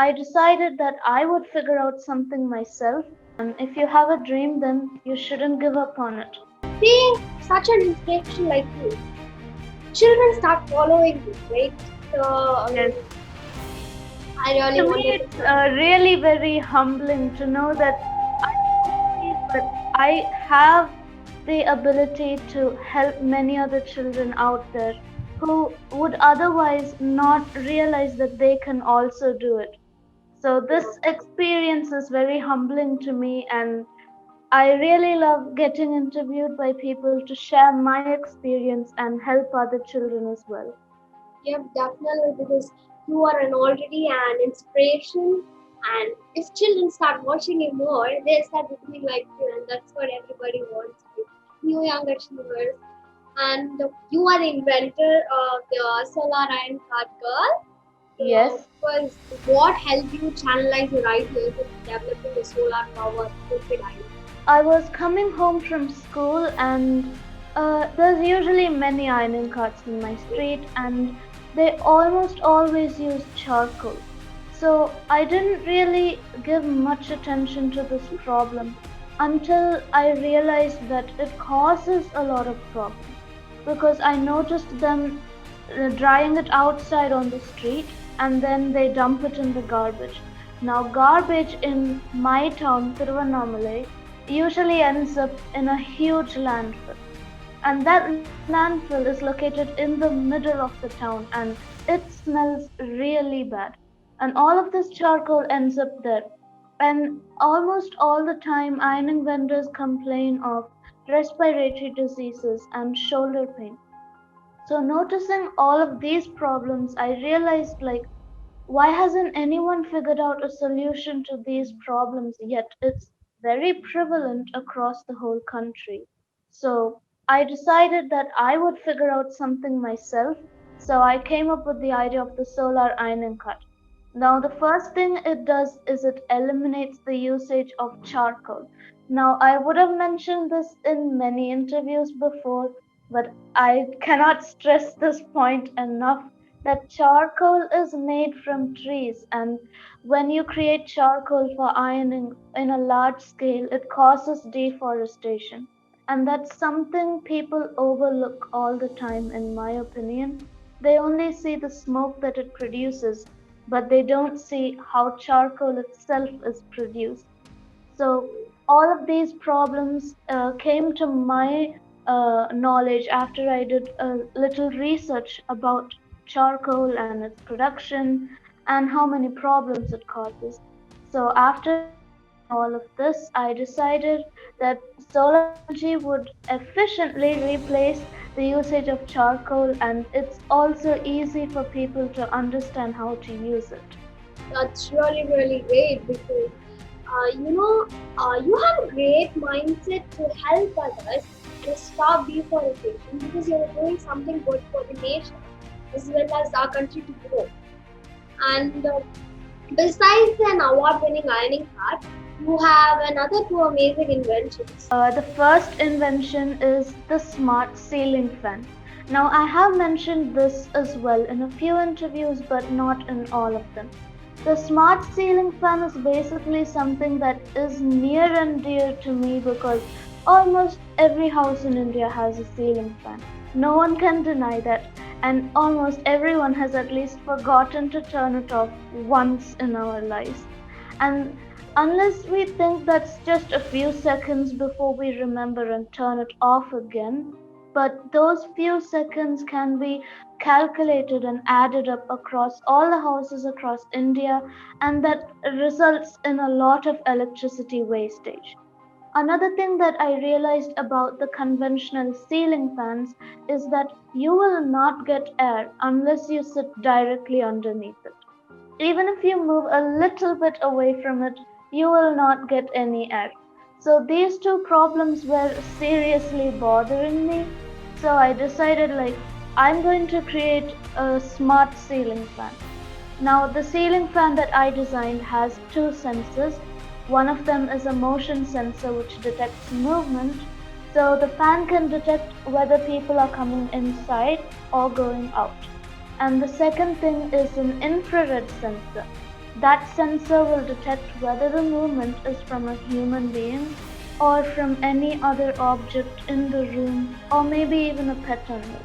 I decided that I would figure out something myself. And if you have a dream, then you shouldn't give up on it. Seeing such an inspiration like you, children start following you, right? So, Yes. I really To me, wanted to it's know. really very humbling to know that I succeed, but I have the ability to help many other children out there who would otherwise not realize that they can also do it. So, this experience is very humbling to me, and I really love getting interviewed by people to share my experience and help other children as well. Yep, definitely, because you are an already an inspiration, and if children start watching you more, they start becoming like you, and that's what everybody wants. Like new younger children, and you are the inventor of the solar iron card girl. Yes, Was what helped you channelize your ideas into developing the solar power liquid iron? I was coming home from school, and there's usually many ironing carts in my street, and they almost always use charcoal. So I didn't really give much attention to this problem until I realized that it causes a lot of problems because I noticed them drying it outside on the street and then they dump it in the garbage. Now, garbage in my town, Tiruvannamalai, usually ends up in a huge landfill. And that landfill is located in the middle of the town and it smells really bad. And all of this charcoal ends up there. And almost all the time, ironing vendors complain of respiratory diseases and shoulder pain. So, noticing all of these problems, I realized like, why hasn't anyone figured out a solution to these problems yet? It's very prevalent across the whole country. So I decided that I would figure out something myself. So I came up with the idea of the solar ironing cut. Now, the first thing it does is it eliminates the usage of charcoal. Now, I would have mentioned this in many interviews before, but I cannot stress this point enough that charcoal is made from trees, and when you create charcoal for ironing in a large scale, it causes deforestation. And that's something people overlook all the time, in my opinion. They only see the smoke that it produces, but they don't see how charcoal itself is produced. So, all of these problems came to my knowledge after I did a little research about charcoal and its production and how many problems it causes. So, after researching all of this, I decided that solar energy would efficiently replace the usage of charcoal, and it's also easy for people to understand how to use it. That's really, really great because you have a great mindset to help others to stop deforestation because you're doing something good for the nation as well as our country to grow. And besides an award-winning ironing cart, you have another two amazing inventions. The first invention is the smart ceiling fan. Now, I have mentioned this as well in a few interviews, but not in all of them. The smart ceiling fan is basically something that is near and dear to me because almost every house in India has a ceiling fan. No one can deny that, and almost everyone has at least forgotten to turn it off once in our lives. And unless we think that's just a few seconds before we remember and turn it off again, but those few seconds can be calculated and added up across all the houses across India, and that results in a lot of electricity wastage. Another thing that I realized about the conventional ceiling fans is that you will not get air unless you sit directly underneath it. Even if you move a little bit away from it, you will not get any air. So these two problems were seriously bothering me. So I decided like I'm going to create a smart ceiling fan. Now the ceiling fan that I designed has two sensors. One of them is a motion sensor which detects movement. So the fan can detect whether people are coming inside or going out. And the second thing is an infrared sensor. That sensor will detect whether the movement is from a human being or from any other object in the room or maybe even a pet animal.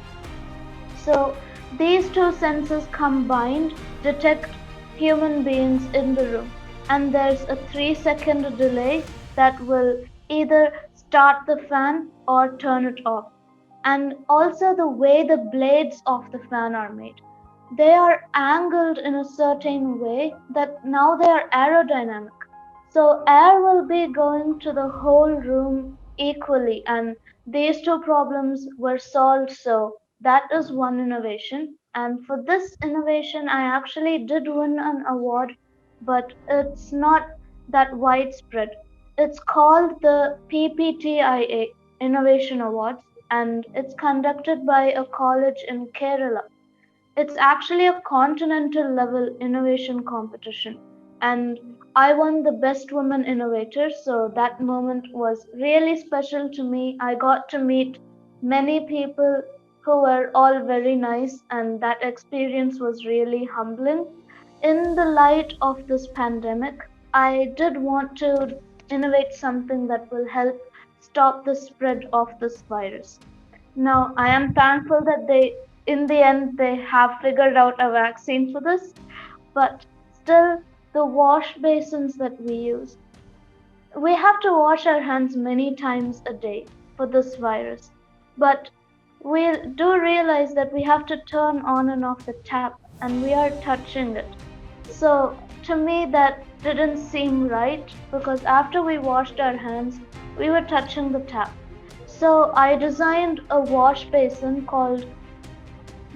So these two sensors combined detect human beings in the room, and there's a 3-second delay that will either start the fan or turn it off. And also the way the blades of the fan are made. They are angled in a certain way that now they are aerodynamic. So air will be going to the whole room equally, and these two problems were solved. So that is one innovation. And for this innovation, I actually did win an award, but it's not that widespread. It's called the PPTIA Innovation Awards, and it's conducted by a college in Kerala. It's actually a continental level innovation competition. And I won the Best Woman Innovator, so that moment was really special to me. I got to meet many people who were all very nice, and that experience was really humbling. In the light of this pandemic, I did want to innovate something that will help stop the spread of this virus. Now, I am thankful that in the end, they have figured out a vaccine for this, but still, the wash basins that we use, we have to wash our hands many times a day for this virus. But we do realize that we have to turn on and off the tap, and we are touching it. So, to me, that didn't seem right because after we washed our hands, we were touching the tap. So I designed a wash basin called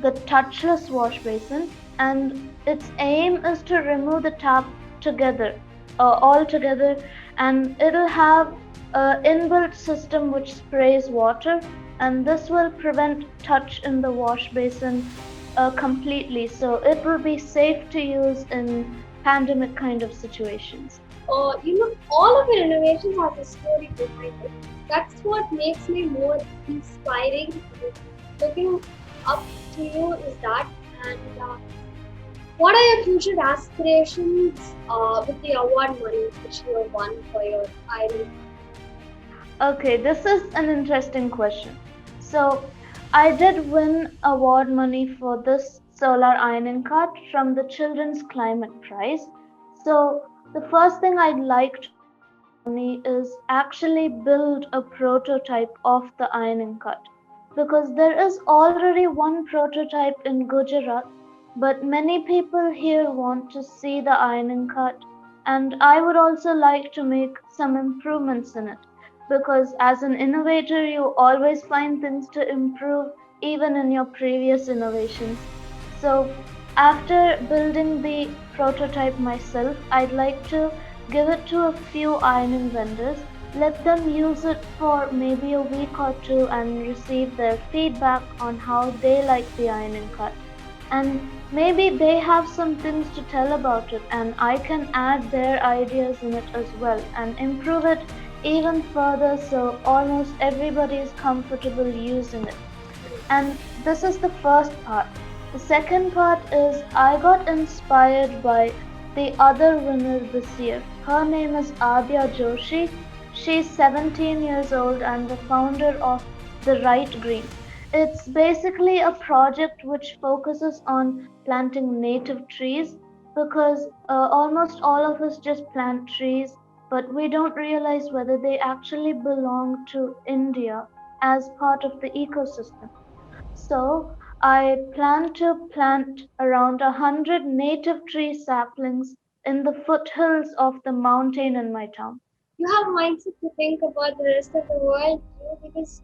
the touchless wash basin, and its aim is to remove the tap together, all together, and it'll have an inbuilt system which sprays water, and this will prevent touch in the wash basin completely. So it will be safe to use in pandemic kind of situations. All of your innovations have a story behind it. That's what makes me more inspiring. Looking up to you is that. And what are your future aspirations with the award money which you have won for your iron? Okay, this is an interesting question. So, I did win award money for this solar ironing cart from the Children's Climate Prize. So, the first thing I'd like to do with this money is actually build a prototype of the ironing cart because there is already one prototype in Gujarat, but many people here want to see the ironing cart, and I would also like to make some improvements in it because as an innovator, you always find things to improve even in your previous innovations. So, after building the prototype myself, I'd like to give it to a few ironing vendors, let them use it for maybe a week or two and receive their feedback on how they like the ironing cut. And maybe they have some things to tell about it, and I can add their ideas in it as well and improve it even further so almost everybody is comfortable using it. And this is the first part. The second part is I got inspired by the other winner this year. Her name is Adya Joshi. She's 17 years old and the founder of The Right Green. It's basically a project which focuses on planting native trees because almost all of us just plant trees, but we don't realize whether they actually belong to India as part of the ecosystem. So I plan to plant around 100 native tree saplings in the foothills of the mountain in my town. You have mindset to think about the rest of the world too, because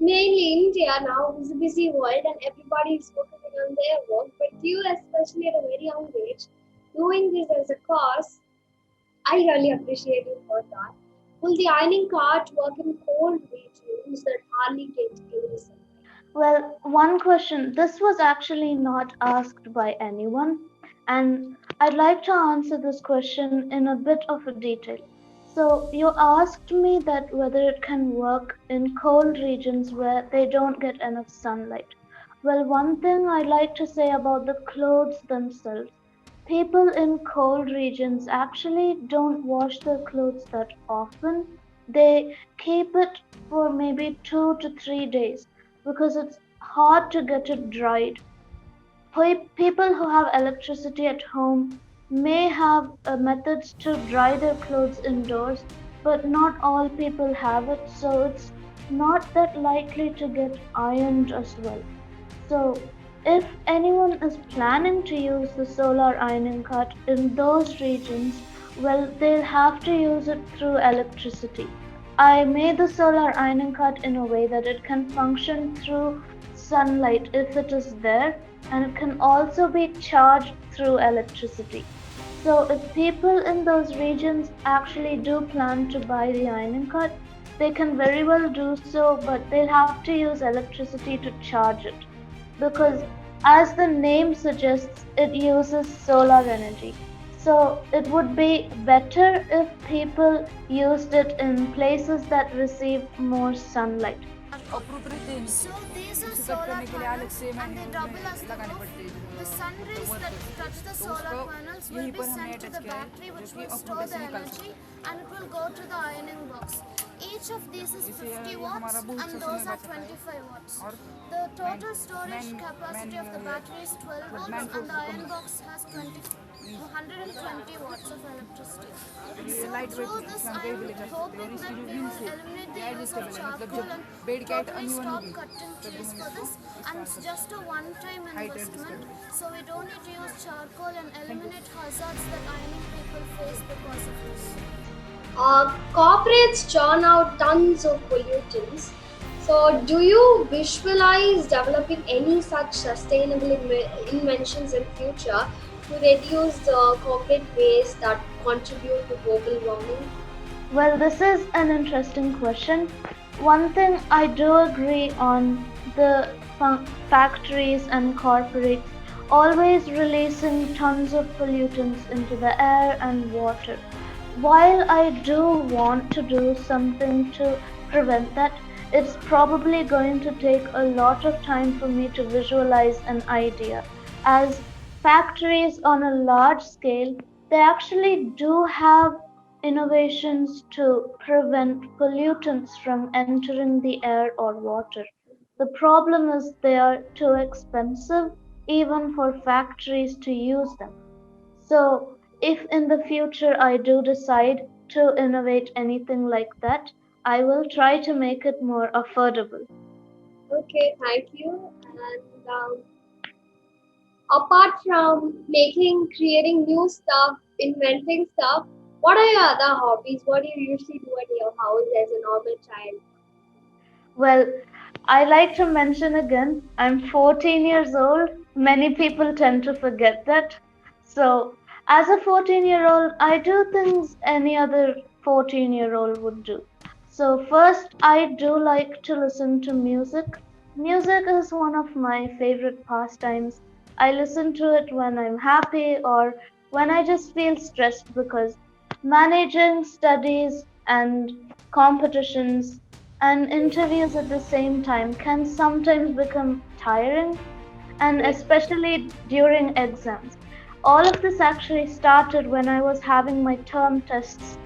mainly India now is a busy world and everybody is focusing on their work. But you, especially at a very young age, doing this as a cause, I really appreciate you for that. Will the ironing cart work in cold regions that hardly get any sun? Well, one question. This was actually not asked by anyone, and I'd like to answer this question in a bit of a detail. So, you asked me that whether it can work in cold regions where they don't get enough sunlight. Well, one thing I'd like to say about the clothes themselves. people in cold regions actually don't wash their clothes that often. They keep it for maybe 2 to 3 days because it's hard to get it dried. People who have electricity at home may have methods to dry their clothes indoors, but not all people have it, so it's not that likely to get ironed as well. So, if anyone is planning to use the solar ironing cart in those regions, well, they'll have to use it through electricity. I made the solar ironing cart in a way that it can function through sunlight if it is there, and it can also be charged through electricity. So, if people in those regions actually do plan to buy the ironing cart, they can very well do so, but they'll have to use electricity to charge it because, as the name suggests, it uses solar energy. So, it would be better if people used it in places that receive more sunlight. So these are solar panels and they double as the roof. The sun rays that touch the solar panels will be sent to the battery which will store the energy and it will go to the ironing box. Each of these is 50 watts and those are 25 watts. The total storage capacity of the battery is 12 volts and the iron box has 120 watts of electricity. So through this I am hoping that we will eliminate the use of charcoal and totally stop cutting trees for this, and it's just a one-time investment, so we don't need to use charcoal and eliminate hazards that ironing people face because of this. Corporates churn out tons of pollutants. So, do you visualize developing any such sustainable inventions in future to reduce the corporate waste that contribute to global warming? Well, this is an interesting question. One thing I do agree on, the factories and corporates always releasing tons of pollutants into the air and water. While I do want to do something to prevent that, it's probably going to take a lot of time for me to visualize an idea. As factories on a large scale, they actually do have innovations to prevent pollutants from entering the air or water. The problem is they are too expensive even for factories to use them. So, if in the future I do decide to innovate anything like that, I will try to make it more affordable. Okay, thank you. And apart from creating new stuff, inventing stuff, what are your other hobbies? What do you usually do at your house as a normal child? Well, I like to mention again, I'm 14 years old. Many people tend to forget that. So, as a 14-year-old, I do things any other 14-year-old would do. So, first, I do like to listen to music. Music is one of my favorite pastimes. I listen to it when I'm happy or when I just feel stressed because managing studies and competitions and interviews at the same time can sometimes become tiring, and Okay. especially during exams. All of this actually started when I was having my term tests.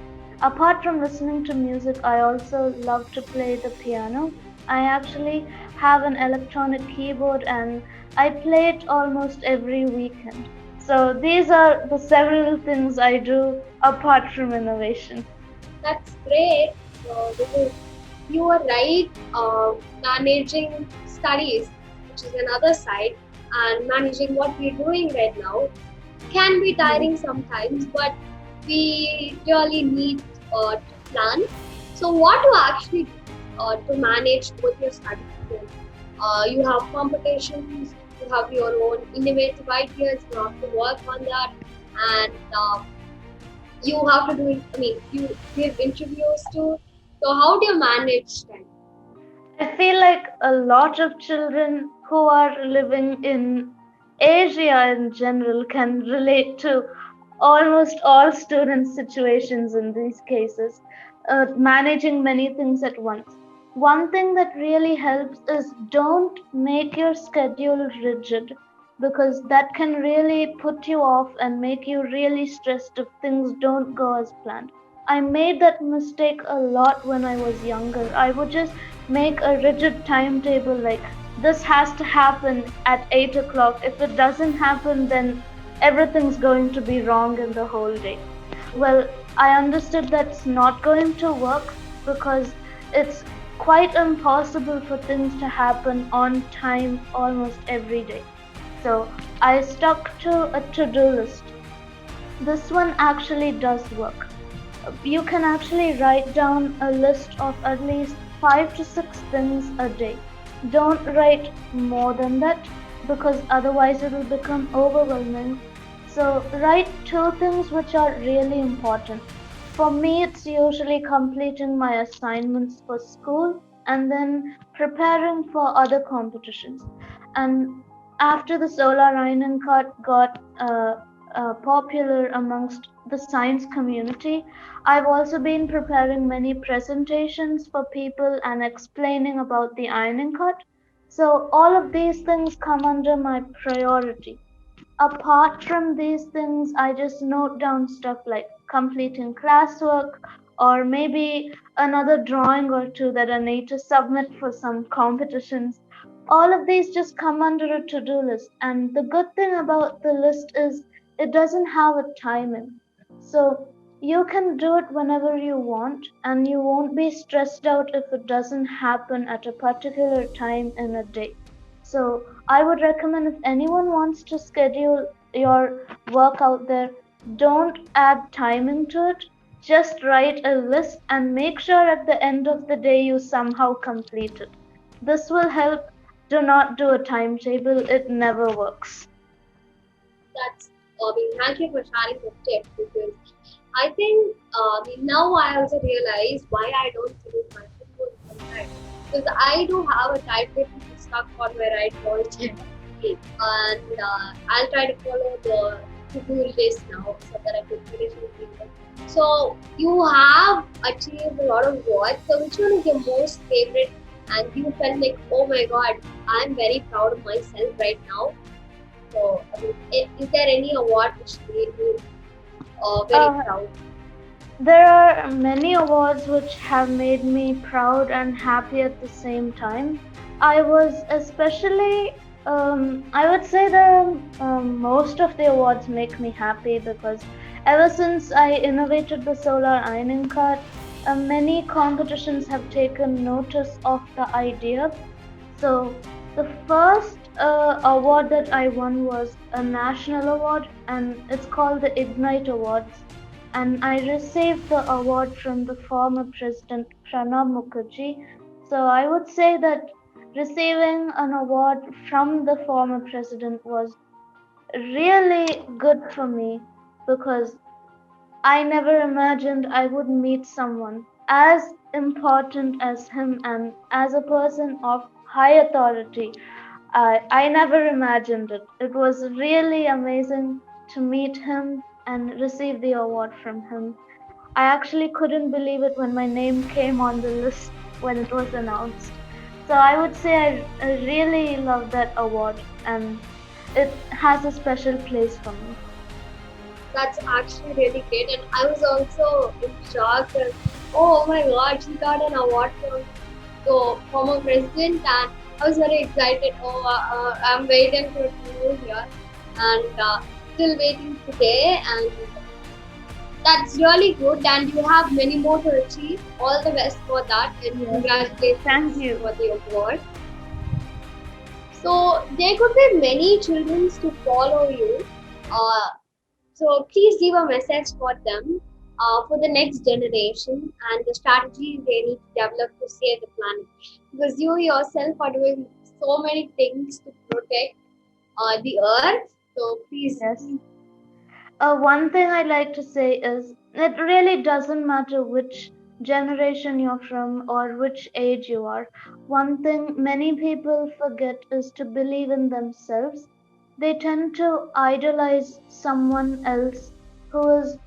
Apart from listening to music, I also love to play the piano. I actually have an electronic keyboard and I play it almost every weekend. So these are the several things I do apart from innovation. That's great. Because you are right. Managing studies, which is another side, and managing what we're doing right now can be Yes. tiring sometimes, but we really need to plan. So, what to actually do to manage both your studies? You have competitions, you have your own innovative ideas, you have to work on that, and you have to do it. I mean, you give interviews too. So, how do you manage time? I feel like a lot of children who are living in Asia in general can relate to almost all student situations in these cases, managing many things at once. One thing that really helps is don't make your schedule rigid. because that can really put you off and make you really stressed if things don't go as planned. I made that mistake a lot when I was younger. I would just make a rigid timetable like this has to happen at 8 o'clock. If it doesn't happen, then everything's going to be wrong in the whole day. Well, I understood that's not going to work because it's quite impossible for things to happen on time almost every day. So I stuck to a to do list. This one actually does work. You can actually write down a list of at least 5 to 6 things a day. Don't write more than that because otherwise it will become overwhelming. So, write two things which are really important. For me, it's usually completing my assignments for school and then preparing for other competitions. And after the solar ironing card got popular amongst the science community, I've also been preparing many presentations for people and explaining about the ironing card. So all of these things come under my priority. Apart from these things, I just note down stuff like completing classwork or maybe another drawing or two that I need to submit for some competitions. All of these just come under a to do list. And the good thing about the list is it doesn't have a timing. So you can do it whenever you want, and you won't be stressed out if it doesn't happen at a particular time in a day. So I would recommend if anyone wants to schedule your work out there, don't add timing to it. Just write a list and make sure at the end of the day you somehow complete it. This will help. Do not do a timetable, it never works. That's, thank you for sharing the tip because I think, now I also realize why I don't finish my football sometimes. Because I do have a timetable stuck on my right all time. And I'll try to follow the to-do list now so that I can finish it. So you have achieved a lot of work. So which one is your most favorite? And you felt like, oh my god, I'm very proud of myself right now. So, is there any award which made you very Uh, proud? There are many awards which have made me proud and happy at the same time. I was especially, I would say that most of the awards make me happy because ever since I innovated the solar ironing card, many competitions have taken notice of the idea. So the first award that I won was a national award, and it's called the Ignite Awards. And I received the award from the former president Pranab Mukherjee. So I would say that receiving an award from the former president was really good for me because I never imagined I would meet someone as important as him and as a person of high authority. I never imagined it. It was really amazing to meet him and receive the award from him. I actually couldn't believe it when my name came on the list when it was announced. So I would say I really love that award, and it has a special place for me. That's actually really great, and I was also in shock. That, oh my God, she got an award from the former president, and I was very excited. Oh, I'm waiting for you here, and still waiting today, and that's really good. And you have many more to achieve. All the best for that, and Yes. Thank congratulations you. for the award. So there could be many children to follow you. Uh, so please give a message for them, for the next generation and the strategies they need to develop to save the planet. Because you yourself are doing so many things to protect the earth. So please. Yes. One thing I like to say is it really doesn't matter which generation you're from or which age you are. One thing many people forget is to believe in themselves. They tend to idolize someone else who is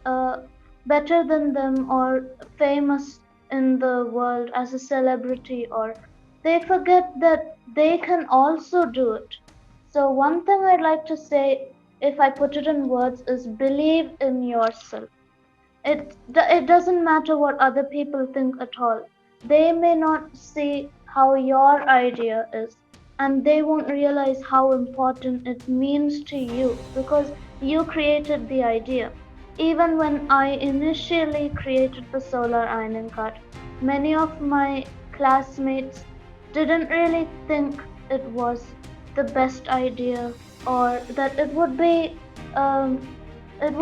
better than them or famous in the world as a celebrity, or they forget that they can also do it. So, one thing I'd like to say, if I put it in words, is believe in yourself. It doesn't matter what other people think at all. They may not see how your idea is, and they won't realize how important it means to you because you created the idea. Even when I initially created the solar ironing cart, many of my classmates didn't really think it was the best idea or that it would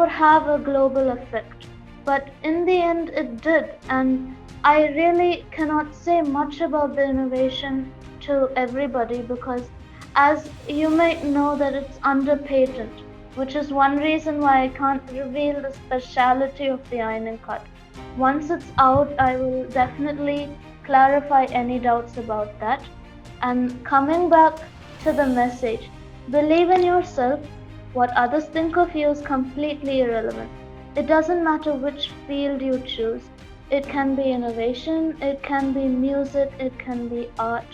have a global effect. But in the end, it did, and I really cannot say much about the innovation to everybody because, as you might know, that it's under patent, which is one reason why I can't reveal the speciality of the ironing cut. Once it's out, I will definitely clarify any doubts about that. And coming back to the message, believe in yourself. What others think of you is completely irrelevant. It doesn't matter which field you choose. It can be innovation, it can be music, it can be art,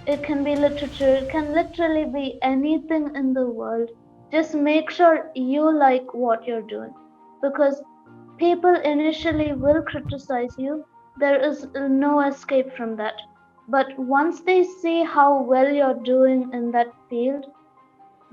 it can be literature, it can literally be anything in the world. Just make sure you like what you're doing. Because people initially will criticize you, there is no escape from that. But once they see how well you're doing in that field,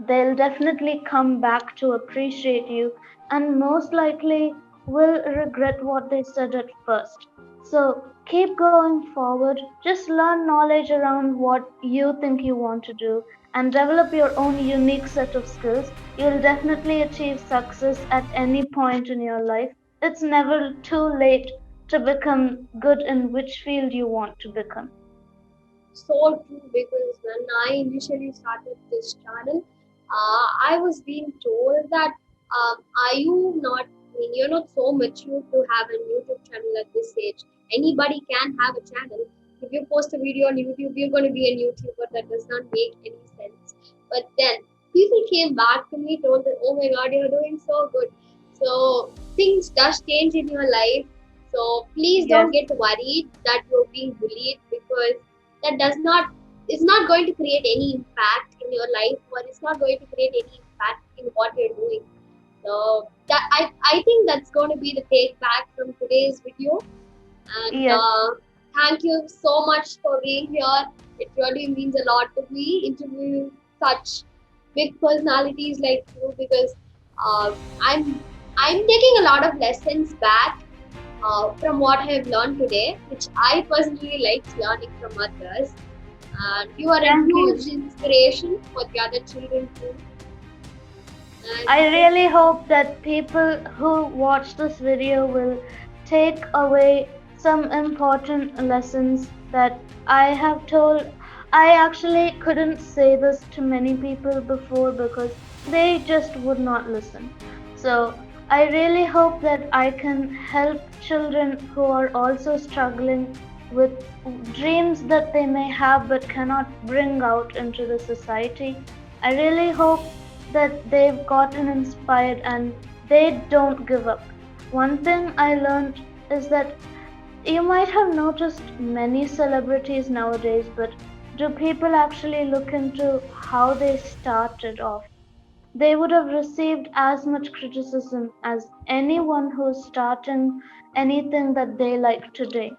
they'll definitely come back to appreciate you and most likely will regret what they said at first. So keep going forward, just learn knowledge around what you think you want to do and develop your own unique set of skills. You'll definitely achieve success at any point in your life. It's never too late to become good in which field you want to become. So true, because when I initially started this channel, I was being told that are you not, I mean, you're not so mature to have a YouTube channel at this age. Anybody can have a channel. If you post a video on YouTube, you're going to be a YouTuber. That does not make any sense. But then people came back to me, told that, oh my God, you're doing so good. So things does change in your life. So please Yes. don't get worried that you're being bullied, because that does not is not going to create any impact in your life, or it's not going to create any impact in what you're doing. So that I think that's going to be the take back from today's video. And Yes. thank you so much for being here. It really means a lot to me interviewing such big personalities like you, because uh, I'm I'm taking a lot of lessons back from what I have learned today, which I personally like learning from others. And you are a Thank you. huge inspiration for the other children too. And I really hope that people who watch this video will take away some important lessons that I have told. I actually couldn't say this to many people before because they just would not listen. So I really hope that I can help children who are also struggling with dreams that they may have but cannot bring out into the society. I really hope that they've gotten inspired and they don't give up. One thing I learned is that you might have noticed many celebrities nowadays, but do people actually look into how they started off? They would have received as much criticism as anyone who's starting anything that they like today.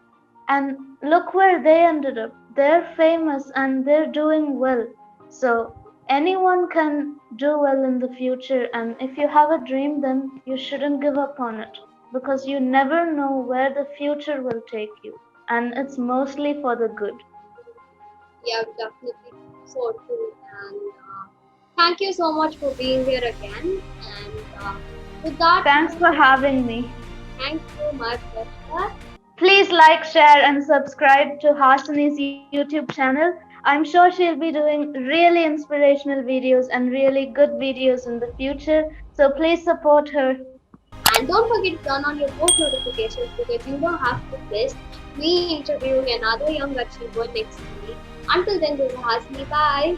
And look where they ended up. They're famous and they're doing well. So anyone can do well in the future. And if you have a dream, then you shouldn't give up on it because you never know where the future will take you. And it's mostly for the good. yeah, definitely so true. And thank you so much for being here again. And with that, Thanks for having me. thank you, my pleasure. Please like, share, and subscribe to Hasini's YouTube channel. I'm sure she'll be doing really inspirational videos and really good videos in the future. So please support her. And don't forget to turn on your post notifications, because you don't have to miss me interviewing another young achiever next week. Until then, this is Hasni. Bye.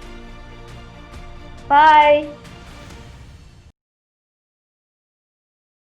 Bye.